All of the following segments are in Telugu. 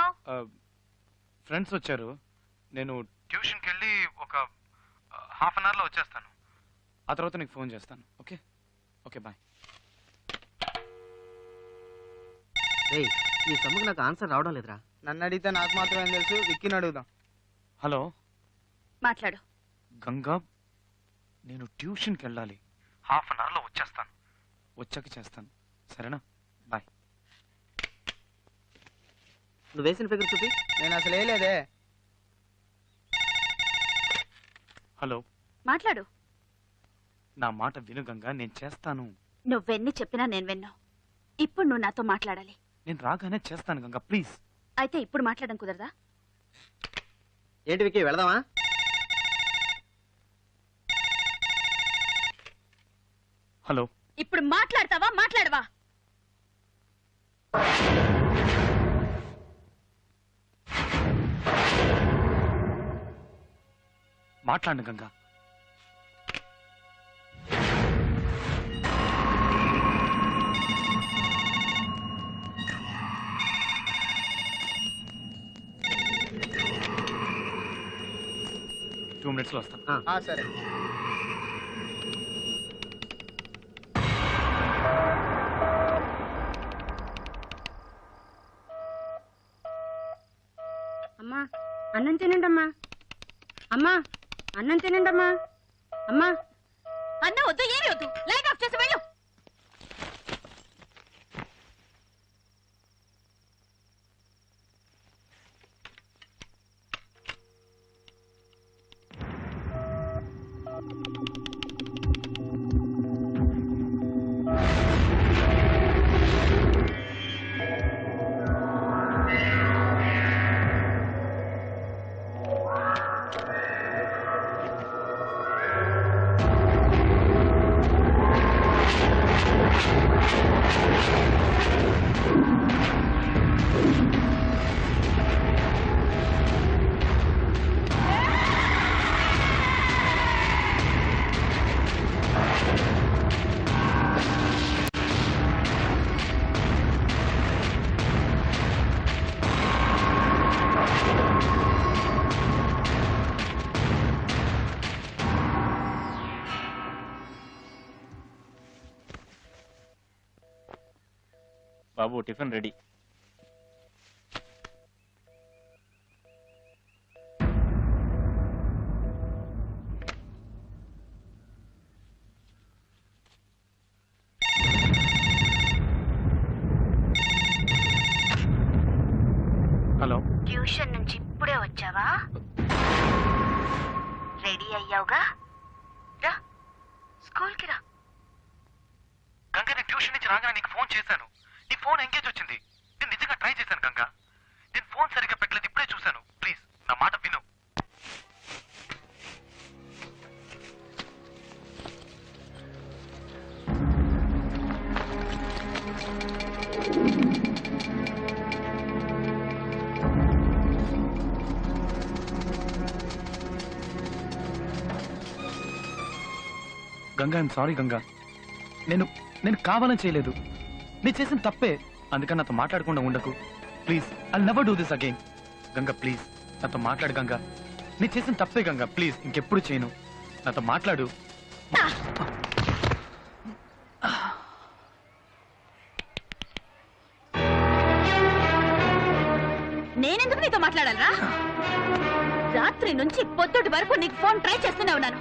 వచ్చావు? ఫ్రెండ్స్ వచ్చారు. నేను ట్యూషన్కి వెళ్ళి ఒక హాఫ్ అన్ అవర్లో వచ్చేస్తాను. ఆ తర్వాత నీకు ఫోన్ చేస్తాను. Okay okay bye. ఈ సమ్ముకు నాకు ఆన్సర్ రావడం లేదురా. నన్ను అడిగితే నాకు మాత్రమే తెలుసు. విక్కీని అడుగుదాం. హలో మాట్లాడు. గంగా, నేను ట్యూషన్కి వెళ్ళాలి. హాఫ్ అన్ అవర్లో వచ్చేస్తాను. వచ్చాక చేస్తాను, సరేనా? బాయ్. నువ్వు వేసిన ఫిగర్ చూపి. నేను అసలు వేయలేదే. హలో మాట్లాడు. నా మాట విను గంగా, నేను చేస్తాను. నువ్వెన్ని చెప్పినా నేను విన్నా. ఇప్పుడు నువ్వు నాతో మాట్లాడాలి. నేను రాగానే చేస్తాను గంగా, ప్లీజ్. అయితే ఇప్పుడు మాట్లాడడం కుదరదా? ఏంటి విక్కీ, వెళదామా? హలో ఇప్పుడు మాట్లాడతావా మాట్లాడవా? మాట్లాడు గంగా. టూ మినిట్స్లో వస్తాను. సరే. అమ్మా అన్నం తినండమ్మా. అమ్మా అన్నం తినండమ్మా. అమ్మా అన్న వద్దు, ఏమి వద్దు. లైట్ ఆఫ్ చేసి వెళ్ళు. బాబు టిఫిన్ రెడీ. హలో, ట్యూషన్ నుంచి ఇప్పుడే వచ్చావా? రెడీ అయ్యావుగా? రా స్కూల్కి రా. గంగా, నేను ట్యూషన్ నుంచి రాగానే నీకు ఫోన్ చేశాను. నీ ఫోన్ ఎంగేజ్ వచ్చింది. నేను నిజంగా ట్రై చేశాను గంగా. నేను ఫోన్ సరిగ్గా పెట్టలేదు, ఇప్పుడే చూశాను. ప్లీజ్ నా మాట విను. Ganga, I'm sorry Ganga. నేను కావాలని చేయలేదు. నేను చేసిన తప్పే. అందుకని నాతో మాట్లాడకుండా ఉండకు please. I never do this again. Ganga please నాతో మాట్లాడు గంగా. నేను చేసిన తప్పే గంగా, ప్లీజ్ ఇంకెప్పుడు చేయను. నాతో మాట్లాడు. నేనెందుకు నీతో మాట్లాడాలరా? రాత్రి నుంచి పొద్దుటి వరకు నీకు ఫోన్ ట్రై చేస్తూనే ఉన్నాను.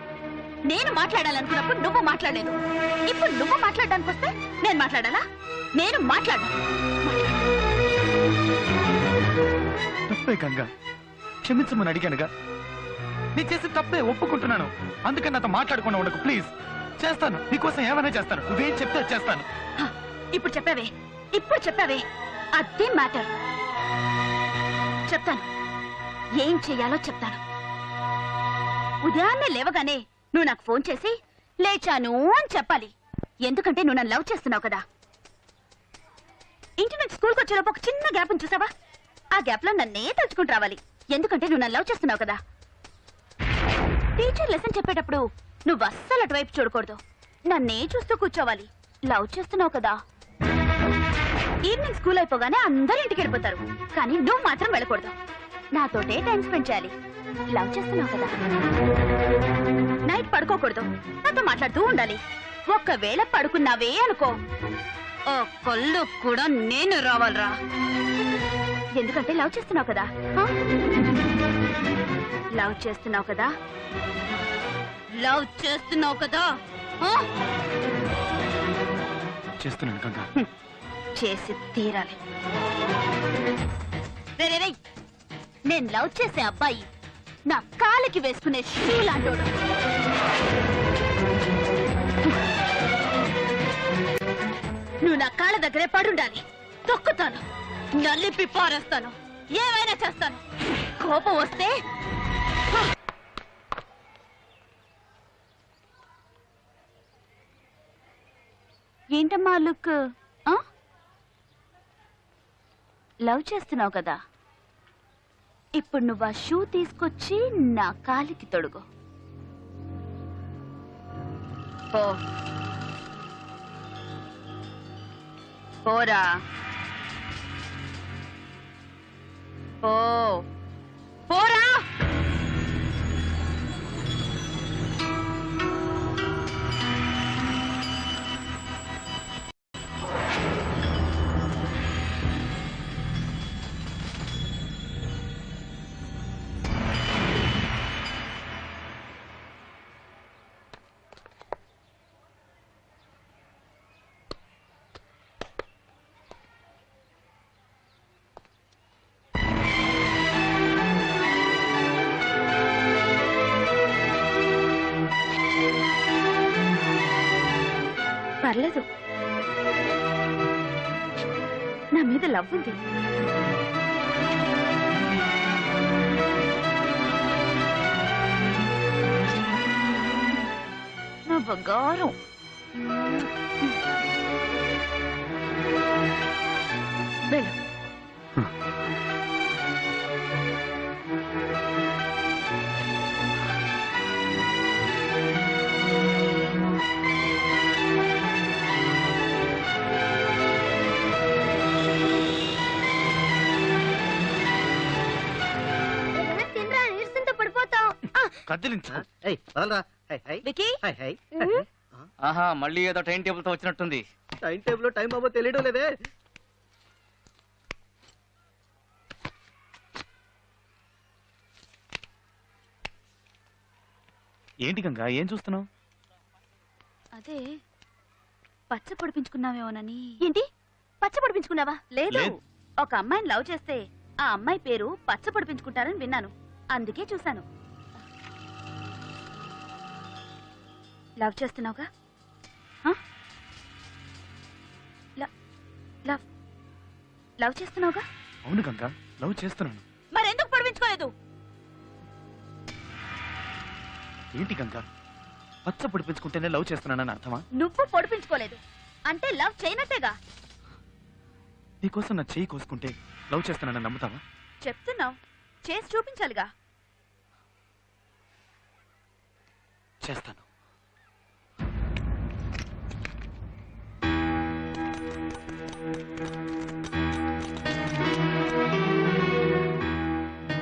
నేను మాట్లాడాలనుకున్నప్పుడు నువ్వు మాట్లాడలేదు. ఇప్పుడు నువ్వు మాట్లాడడానికి వస్తే నేను మాట్లాడాలా? నేను మాట్లాడా. తప్పే గంగా, క్షమించమని అడిగానుగా. నేను చేసిన తప్పే, ఒప్పుకుంటున్నాను. అందుకని నాతో మాట్లాడకుండా ఉండకు ప్లీజ్. చేస్తాను, నీకోసం ఏమైనా చేస్తాను. నువ్వేం చెప్తే చేస్తాను. ఇప్పుడు చెప్పావే అదే మ్యాటర్. చెప్తాను, ఏం చెయ్యాలో చెప్తాను. ఉదయాన్నే లేవగానే నువ్వు నాకు ఫోన్ చేసి లేచాను అని చెప్పాలి. ఎందుకంటే నువ్వు నన్ను లవ్ చేస్తున్నావు కదా. ఇంటి నుంచి స్కూల్కి వచ్చేలోపు ఒక చిన్న గ్యాప్ చూసావా? ఆ గ్యాప్ లో నన్నే తలుచుకుంటూ రావాలి. ఎందుకంటే నువ్వు నన్ను లవ్ చేస్తున్నావు కదా. టీచర్ లెసన్ చెప్పేటప్పుడు నువ్వు అస్సలు అటువైపు చూడకూడదు. నన్నే చూస్తూ కూర్చోవాలి. లవ్ చేస్తున్నావు కదా. ఈవినింగ్ స్కూల్ అయిపోగానే అందరూ ఇంటికి వెళ్ళిపోతారు, కానీ నువ్వు మాత్రం వెళ్ళకూడదు. నాతోటే టైం స్పెండ్ చేయాలి. లవ్ చేస్తున్నావు కదా, నైట్ పడుకోకూడదు, నాతో మాట్లాడుతూ ఉండాలి. ఒక్కవేళ పడుకున్నావే అనుకో, ఓ కళ్ళు కూడా నేను రావాలరా. ఎందుకంటే లవ్ చేస్తున్నావు కదా, లవ్ చేస్తున్నావు కదా, లవ్ చేస్తున్నావు కదా. చేస్తున్నాను గంగా. చేసి తీరాలి. రే రే రే, నేను లవ్ చేసే అబ్బాయి నా కాలికి వేసుకునే షూ లాంటోడు. నువ్వు నా కాళ్ళ దగ్గరే పడుండాలి. తొక్కుతాను, నల్లిపి పారేస్తాను, ఏమైనా చేస్తాను. కోపం వస్తే ఏంటమ్మా లుక్? లవ్ చేస్తున్నావు కదా, ఇప్పుడు నువ్వు ఆ షూ తీసుకొచ్చి నా కాలికి తొడుగు. పో, పోరా, పో, పోరా. పర్లేదు, నా మీద లవ్ ఉంది. నా బంగారం. వెళ్ళు. కదిలించు. ఏయ్ వదలరా. Hi hi Vicky, hi hi. ఆహా మళ్ళీ ఏదో టైం టేబుల్ తో వచ్చినట్టుంది. టైం టేబుల్ టైం బాబో తెలియడం లేదే. ఏంటి గంగా, ఏం చూస్తున్నావు? అదే పచ్చ పొడిపించుకున్నావేమోనని. ఏంటి పచ్చ పొడిపించుకున్నావా? లేదు, లేదు. ఒక అమ్మాయిని లవ్ చేస్తే ఆ అమ్మాయి పేరు పచ్చ పొడిపించుకుంటారని విన్నాను, అందుకే చూశాను. లవ్ చేస్తున్నావుగా? లవ్ చేస్తున్నావుగా? అవును గంగా, లవ్ చేస్తున్నాను. మరెందుకు పొడిపించుకోలేదు? ఏంటి గంగా, పచ్చ పొడిపించుకుంటేనే లవ్ చేస్తున్నానని అర్థమా? నువ్వు పొడిపించుకోలేదు అంటే లవ్ చేయనట్టేగా. నీకోసం నా చెయ్యి కోసుకుంటే లవ్ చేస్తున్నానని నమ్ముతావా? చెప్తున్నావు, చేసి చూపించాలిగా. చేస్తాను.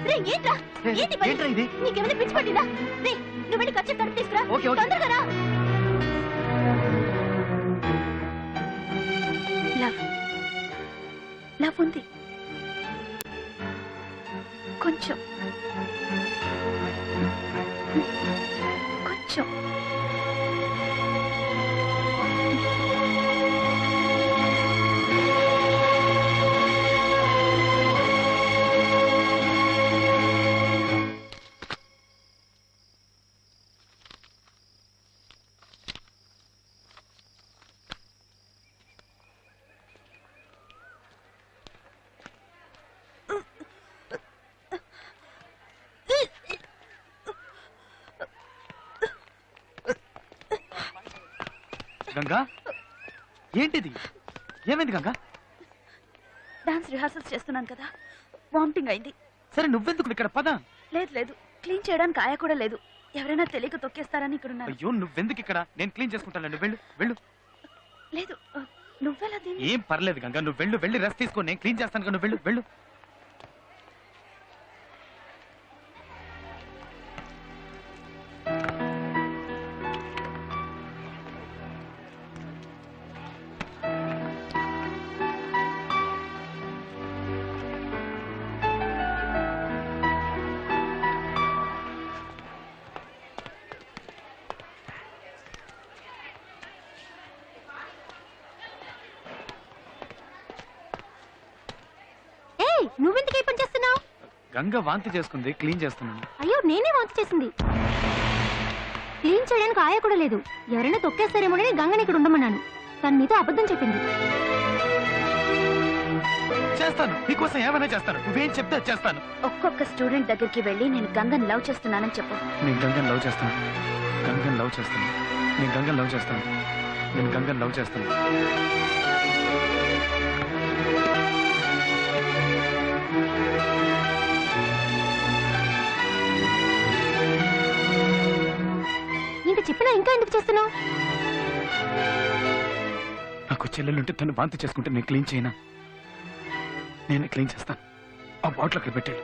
రే, ఏంట్రా? ఏంటి పని? ఏంట్రా ఇది? నీకేమైనా పిచ్చి పట్టిందా? రే, నువ్వు వెళ్ళి ఖర్చు తడుపు తీసుకురా. Okay, okay. తొందరగా రా. లవ్ లవ్ ఉంది కొంచెం కొంచెం. గంగా, ఏంటిది? ఏమైంది గంగా? డాన్స్ రిహార్సల్స్ చేస్తున్నాను కదా, వామిటింగ్ అయింది. సరే నువ్వెందుకు ఇక్కడ? పద. లేదు లేదు, క్లీన్ చేయడానికి ఆయ కూడా లేదు. ఎవరైనా తెలియక తొక్కేస్తారని ఇక్కడ ఉన్నాను. అయ్యో, నువ్వెందుకు ఇక్కడ? నేను క్లీన్ చేసుకుంటాను. వెళ్ళు వెళ్ళు. లేదు, నువ్వెలా దీన్ని ఏం పర్లేదు గంగా, నువ్వు వెళ్ళు, వెళ్ళి రెస్ట్ తీసుకో, నేను క్లీన్ చేస్తాను కదా, నువ్వు వెళ్ళు వెళ్ళు. నువ్వెందుకు ఏ పని చేస్తున్నావు? గంగ వాంతి చేసుకుంది, క్లీన్ చేస్తున్నాను. అయ్యో నేనే వాంతి చేసింది. క్లీన్ చేయడానికి ఆయ కూడా లేదు. ఎవరైనా తొక్కేస్తారేమోనని గంగని ఇక్కడ ఉండమన్నాను. తను నీతో అబద్ధం చెప్పింది. చేస్తాను, నీకోసం ఏమైనా చేస్తాను, నువ్వేం చెప్తే అది చేస్తాను. ఒక్కొక్క స్టూడెంట్ దగ్గరికి వెళ్ళి నేను గంగని లవ్ చేస్తున్నానని చెప్పు. నేను గంగని లవ్ చేస్తాను, గంగని లవ్ చేస్తాను, నేను గంగని లవ్ చేస్తాను, నేను గంగని లవ్ చేస్తాను. ఇంత చెప్పినా ఇంకా ఎందుకు చేస్తున్నావు? నాకు చెల్లెలుంటే తను వాంతి చేసుకుంటే నేను క్లీన్ చేయనా? నేనే క్లీన్ చేస్తాను. ఆ బాటిల్ అక్కడ పెట్టాడు,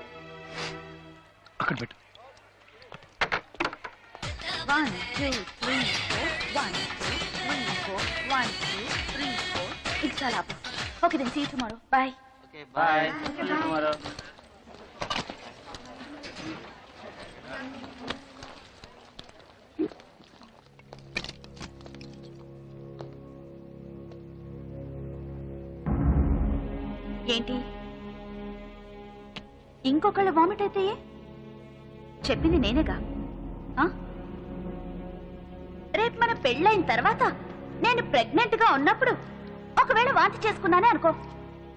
అక్కడ పెట్టు. 1 2 3 4 1 2 3 4 1 2 3 4 ఇది చాలా okay then see you tomorrow bye. Okay bye. ఏంటి ఇంకొకళ్ళ వామిట్ అయితే చెప్పింది నేనేగా. రేపు మన పెళ్ళైన తర్వాత నేను ప్రెగ్నెంట్ గా ఉన్నప్పుడు ఒకవేళ వాంతి చేసుకున్నానే అనుకో,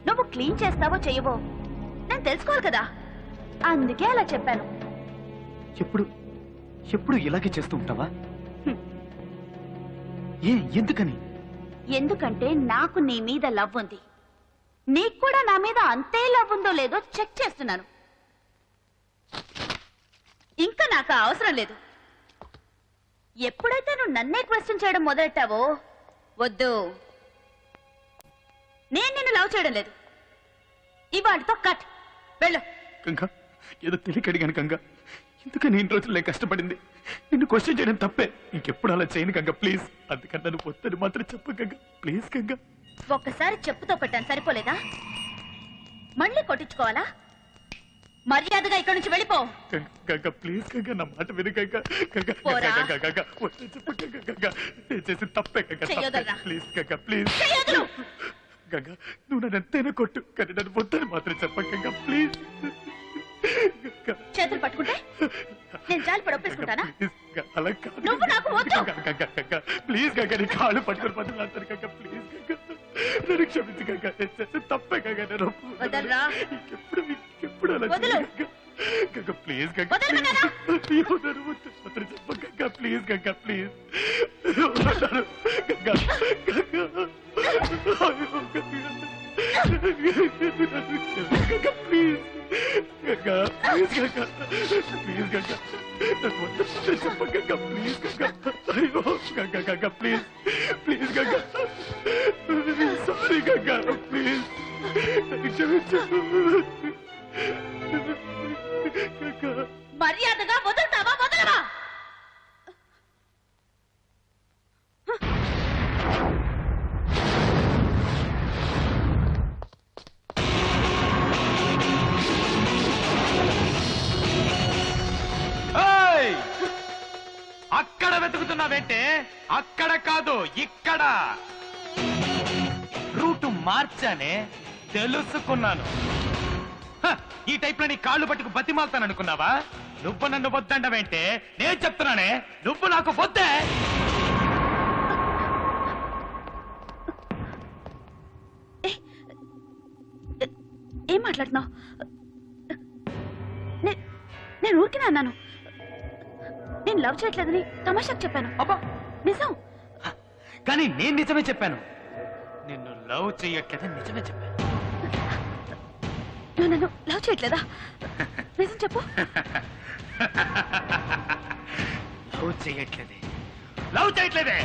నువ్వు క్లీన్ చేస్తావో చెయ్యవో నేను తెలుసుకోవాలి కదా, అందుకే అలా చెప్పాను. ఎప్పుడు ఎప్పుడు ఇలాగే చేస్తూ ఉంటావా? ఎందుకని? ఎందుకంటే నాకు నీ మీద లవ్ ఉంది, నీకు కూడా నా మీద అంతే లవ్ ఉందో లేదో చెక్ చేస్తున్నాను. ఇంకా నాకు అవసరం లేదు. ఎప్పుడైతే నువ్వు నన్నే క్వశ్చన్ చేయడం మొదలెట్టావో వద్దు, నేను నిన్ను లవ్ చేయడం లేదు. ఇవాళతో కట్, వెళ్ళు. గంగా ఏదో తెలియక అడిగాను గంగా, ఎందుకని ఇన్ని రోజులు నేను కష్టపడింది. నిన్ను క్వశ్చన్ చేయడం తప్పే, ఇంకెప్పుడు అలా చేయను గంగా ప్లీజ్. అందుకని నన్ను వద్దని మాత్రం చెప్పు గంగా ప్లీజ్. గంగా ఒక్కసారి చెప్పుతో కొట్టాను సరిపోలేదా? మళ్ళీ కొట్టించుకోవాలా? మర్యాదగా ఇక్కడి నుంచి వెళ్ళిపో. గంగా ప్లీజ్ గంగా, నా మాట విను గంగా. గంగా పోరా. గంగా గంగా వద్దని చెప్పు గంగా. గంగా నేను చేసిన తప్పే గంగా, చెయ్యొదరా. Please Ganga please. చెయ్యొద్దు. గంగా నువ్వు నన్ను ఎంతైనా కొట్టు, కానీ నన్ను వద్దని మాత్రం చెప్ప గంగా ప్లీజ్. చేతులు పట్టుకుంటే నేను జాలి పడి ఒప్పేసుకుంటానా? అలా కాదు నువ్వు నాకు వద్దు. గంగా ప్లీజ్ గంగా, నీ కాళ్ళు పట్టుకుని బదులు గంగా ప్లీజ్ గంగా, నన్ను క్షమించు గంగా, నేను చేసిన తప్పే గంగా, నేను వదలరా. ఇంకెప్పుడు అలా వదలు. చేయను గంగా ప్లీజ్ గంగా. వదలమన్నానా? అయ్యో నన్ను వద్దు మాత్రం చెప్ప గంగా ప్లీజ్ గంగా ప్లీజ్. గంగా గంగా అయ్యో Ganga please. Ganga please Ganga please Ganga, నన్ను వద్దు మాత్రం చెప్ప గంగా ప్లీజ్ గంగా. అయ్యో Ganga Ganga please please Ganga, sorry Ganga please, నన్ను క్షమించు గంగా. మర్యాదగా వదులుతావా వదలవా? అక్కడ వెతుకుతున్నావేంటే? అక్కడ కాదు ఇక్కడ. రూటు మార్చానే, తెలుసుకున్నాను. ఈ టైప్ లో నీ కాళ్ళు పట్టుకు బతిమాలుతాననుకున్నావా? నువ్వు నన్ను వద్దండవేంటే? నేను చెప్తున్నానే, నువ్వు నాకు వద్దే. ఏం మాట్లాడుతున్నావు? నేను ఊరికినే అన్నాను. నేను లవ్ చేయట్లేదని తమాషాకు చెప్పాను. అబ్బా నిజం. కానీ నేను నిజమే చెప్పాను. నిన్ను లవ్ చేయట్లేదని నిజమే చెప్పాను. నువ్వు నన్ను లవ్ చేయట్లేదా? నిజం చెప్పు. లవ్ చేయట్లేదే, లవ్ చేయట్లేదే.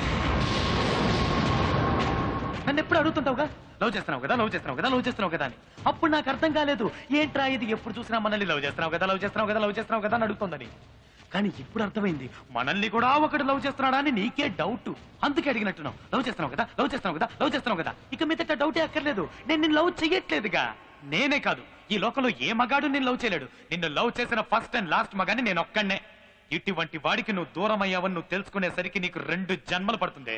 నన్ను ఎప్పుడు అడుగుతుంటావుగా, లవ్ చేస్తున్నావు కదా, లవ్ చేస్తున్నావు కదా, లవ్ చేస్తున్నావు కదా అని. అప్పుడు నాకు అర్థం కాలేదు, ఏంట్రా ఇది ఎప్పుడు చూసినా మనల్ని లవ్ చేస్తున్నావు కదా, లవ్ చేస్తున్నావు కదా, లవ్ చేస్తున్నావు కదా అని అడుగుతుందని. కానీ ఇప్పుడు అర్థమైంది, మనల్ని కూడా ఒకటి లవ్ చేస్తున్నాడా అని నీకే డౌట్. అందుకే అడిగినట్టున్నావు, లవ్ చేస్తున్నావు కదా, లవ్ చేస్తున్నావు కదా, లవ్ చేస్తున్నావు కదా. ఇక మీదట డౌటే అక్కర్లేదు, నేను నిన్ను లవ్ చెయ్యట్లేదుగా. నేనే కాదు, ఈ లోకంలో ఏ మగాడు నిన్ను లవ్ చేయలేడు. నిన్ను లవ్ చేసిన ఫస్ట్ అండ్ లాస్ట్ మగాని నేను ఒక్కడే. ఇటువంటి వాడికి నువ్వు దూరం అయ్యావని నువ్వు తెలుసుకునేసరికి నీకు 2 జన్మలు పడుతుంది.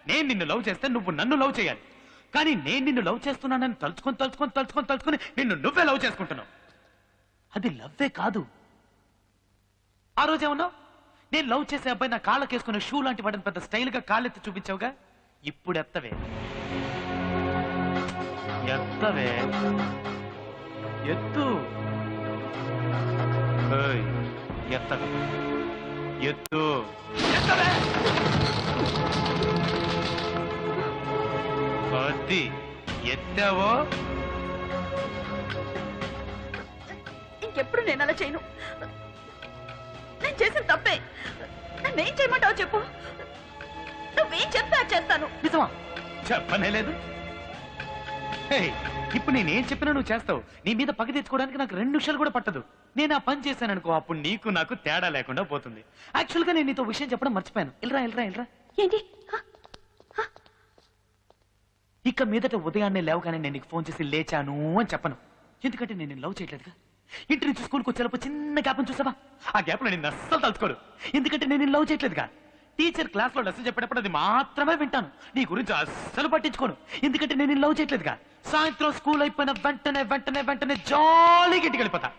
నేను నిన్ను లవ్ చేస్తే నువ్వు నన్ను లవ్ చేయాలి, కానీ నేను నిన్ను లవ్ చేస్తున్నానని తలుచుకొని నిన్ను నువ్వే లవ్ చేసుకుంటున్నావు. అది లవ్వే కాదు. ఆ రోజు ఏమన్నావు, నేను లవ్ చేసే అబ్బాయి నా కాళ్ళకేసుకునే షూ లాంటి వాడిని పెద్ద స్టైల్ గా కాళ్ళెత్తి చూపించావుగా. ఇప్పుడు ఎత్తవే ఎత్తు, ఎత్తవే ఎత్తు, ఎత్తవే. అది ఎత్తావో ఇంకెప్పుడు నేను అలా చేయను. నేను చేసిన తప్పే. నన్నేం చేయమంటావు చెప్పు. నువ్వేం చెప్తా చేస్తాను. నిజమా? చెప్పనే లేదు. ఇప్పుడు నేనేం చెప్పినా నువ్వు చేస్తావు. నీ మీద పగ తెచ్చుకోవడానికి నాకు 2 నిమిషాలు కూడా పట్టదు. నేను ఆ పని చేశాననుకో, అప్పుడు నీకు నాకు తేడా లేకుండా పోతుంది. యాక్చువల్ గా నేను నీతో విషయం చెప్పడం మర్చిపోయాను. వెళ్ళరా. ఏంటి? ఇక మీదట ఉదయాన్నే లేవగానే నేను నీకు ఫోన్ చేసి లేచాను అని చెప్పను. ఎందుకంటే నేను లవ్ చేయట్లేదుగా. ఇంటి నుంచి స్కూల్కి వచ్చేటప్పుడు చిన్న గ్యాప్ చూసావా, ఆ గ్యాప్ లో నేను అస్సలు తలుచుకోడు. ఎందుకంటే నేను లవ్ చేయట్లేదుగా. టీచర్ క్లాస్ లో లెసన్ చెప్పేటప్పుడు అది మాత్రమే వింటాను. నీ గురించి అస్సలు పట్టించుకోను, ఎందుకంటే నేను లవ్ చేయట్లేదుగా. సాయంత్రం స్కూల్ అయిపోయిన వెంటనే జాలీగా ఇంటికి వెళ్ళిపోతా.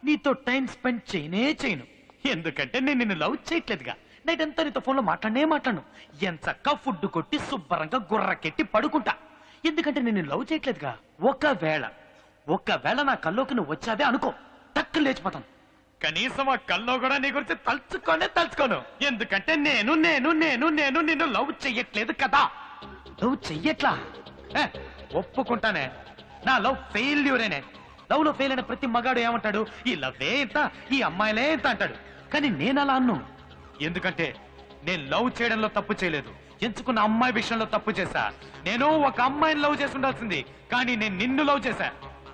నీతో టైం స్పెండ్ చేయను, ఎందుకంటే నేను నిన్ను లవ్ చేయట్లేదుగా. నైట్ అంతా నీతో ఫోన్ లో మాట్లాడను. ఎంచక్క ఫుడ్ కొట్టి శుభ్రంగా గుర్రకెట్టి పడుకుంటా, ఎందుకంటే నేను లవ్ చేయట్లేదుగా. ఒకవేళ నా కల్లోకి నువ్వు వచ్చావే అనుకో, టక్కులు లేచిపోతాను. కనీసం ఆ కల్లో కూడా నీ గురించి తలుచుకోను, ఎందుకంటే నేను నిన్ను లవ్ చెయ్యట్లేదు కదా. లవ్ చెయ్యట్లా, ఒప్పుకుంటానే. నా లవ్ ఫెయిల్యూరేనే. లవ్ లో ఫెయిల్ అయిన ప్రతి మగాడు ఏమంటాడు, ఈ లవ్వే ఇంత, ఈ అమ్మాయిలే ఇంత అంటాడు. కానీ నేను అలా అన్ను, ఎందుకంటే నేను లవ్ చేయడంలో తప్పు చేయలేదు, ఎంచుకున్న అమ్మాయి విషయంలో తప్పు చేశా. నేను ఒక అమ్మాయిని లవ్ చేసి ఉండాల్సింది, కానీ నేను నిన్ను లవ్ చేశా.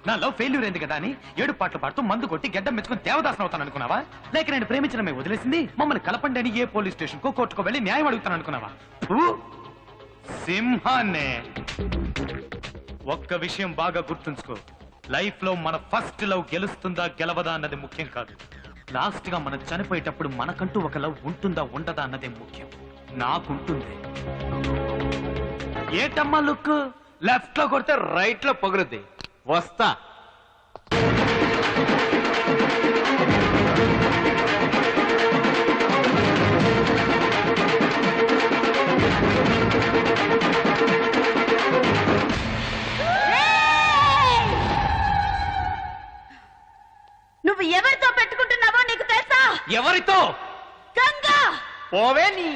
నా లవ్ ఫెయిల్యూర్ అయింది కదా అని 7 పాటలు పాడుతూ మందు కొట్టి గడ్డం మెచ్చుకుని దేవదాసం అవుతాను అనుకున్నావా? లేక నేను ప్రేమించడమే వదిలేసింది మమ్మల్ని కలపండి అని ఏ పోలీస్ స్టేషన్ కో కోర్టుకో వెళ్ళి న్యాయం అడుగుతాను అనుకున్నావా? సింహాన్నే. ఒక్క విషయం బాగా గుర్తుంచుకో, లైఫ్ లో మన ఫస్ట్ లవ్ గెలుస్తుందా గెలవదా అన్నది ముఖ్యం కాదు. లాస్ట్ గా మనం చనిపోయేటప్పుడు మనకంటూ ఒక లవ్ ఉంటుందా ఉండదా అన్నదే ముఖ్యం. నాకుంటుంది. ఏటమ్మా లుక్? లెఫ్ట్ లో కొడితే రైట్ లో పగులుద్ది. వస్తా. నువ్వు ఎవరితో పెట్టుకుంటున్నావో నీకు తెలుసా? ఎవరితో? గంగా. పోవే నీ